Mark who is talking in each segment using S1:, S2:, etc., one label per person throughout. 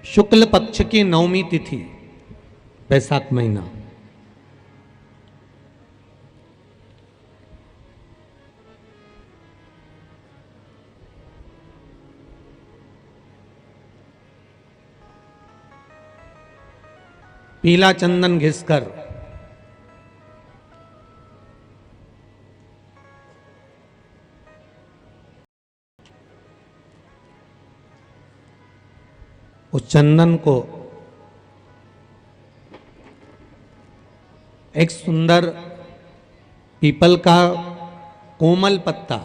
S1: शुक्ल पक्ष की नवमी तिथि, बैसाख महीना। पीला चंदन घिसकर उस चंदन को एक सुंदर पीपल का कोमल पत्ता,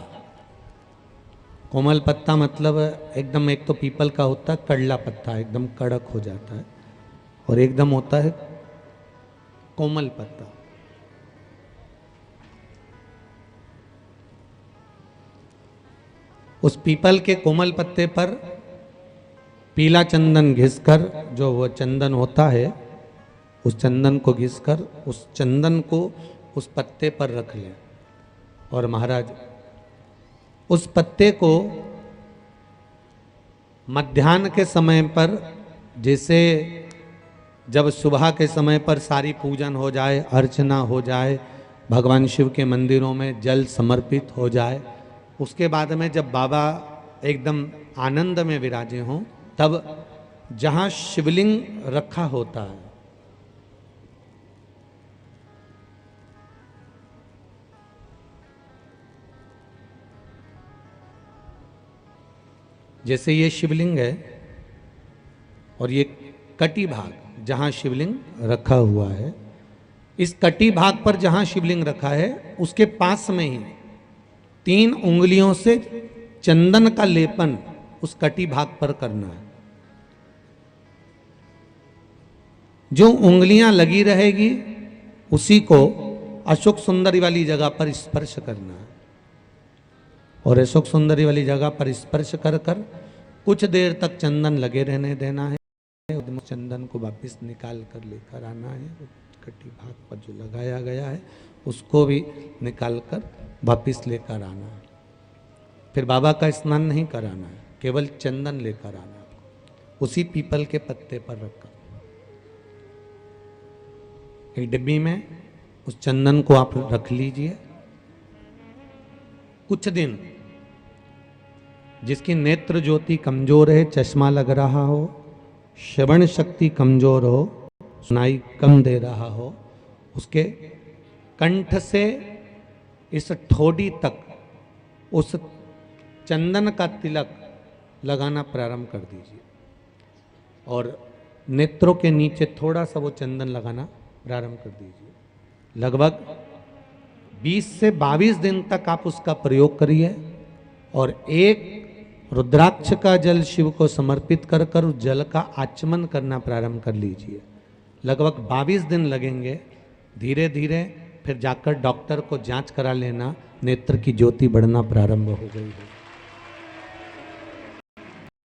S1: कोमल पत्ता मतलब एकदम, एक तो पीपल का होता है कड़ला पत्ता, एकदम कड़क हो जाता है, और एकदम होता है कोमल पत्ता। उस पीपल के कोमल पत्ते पर पीला चंदन घिसकर, जो वो चंदन होता है, उस चंदन को घिसकर उस चंदन को उस पत्ते पर रख लें। और महाराज उस पत्ते को मध्याह्न के समय पर, जैसे जब सुबह के समय पर सारी पूजन हो जाए, अर्चना हो जाए, भगवान शिव के मंदिरों में जल समर्पित हो जाए, उसके बाद में जब बाबा एकदम आनंद में विराजे हों, तब जहाँ शिवलिंग रखा होता है, जैसे ये शिवलिंग है और ये कटी भाग जहाँ शिवलिंग रखा हुआ है, इस कटी भाग पर जहाँ शिवलिंग रखा है उसके पास में ही 3 उंगलियों से चंदन का लेपन उस कटी भाग पर करना है। जो उंगलियां लगी रहेगी उसी को अशोक सुंदरी वाली जगह पर स्पर्श करना है, और अशोक सुंदरी वाली जगह पर स्पर्श कर कर कुछ देर तक चंदन लगे रहने देना है। चंदन को वापस निकाल कर लेकर आना है, कटी भाग पर जो लगाया गया है उसको भी निकाल कर वापस लेकर आना है। फिर बाबा का स्नान नहीं कराना है, केवल चंदन लेकर आना है, उसी पीपल के पत्ते पर रखकर एक डिब्बी में उस चंदन को आप रख लीजिए। कुछ दिन, जिसकी नेत्र ज्योति कमजोर है, चश्मा लग रहा हो, श्रवण शक्ति कमजोर हो, सुनाई कम दे रहा हो, उसके कंठ से इस ठोड़ी तक उस चंदन का तिलक लगाना प्रारंभ कर दीजिए, और नेत्रों के नीचे थोड़ा सा वो चंदन लगाना प्रारंभ कर दीजिए। लगभग 20 से 22 दिन तक आप उसका प्रयोग करिए, और एक रुद्राक्ष का जल शिव को समर्पित कर कर उस जल का आचमन करना प्रारंभ कर लीजिए। लगभग 22 दिन लगेंगे। धीरे धीरे फिर जाकर डॉक्टर को जांच करा लेना, नेत्र की ज्योति बढ़ना प्रारंभ हो गई है।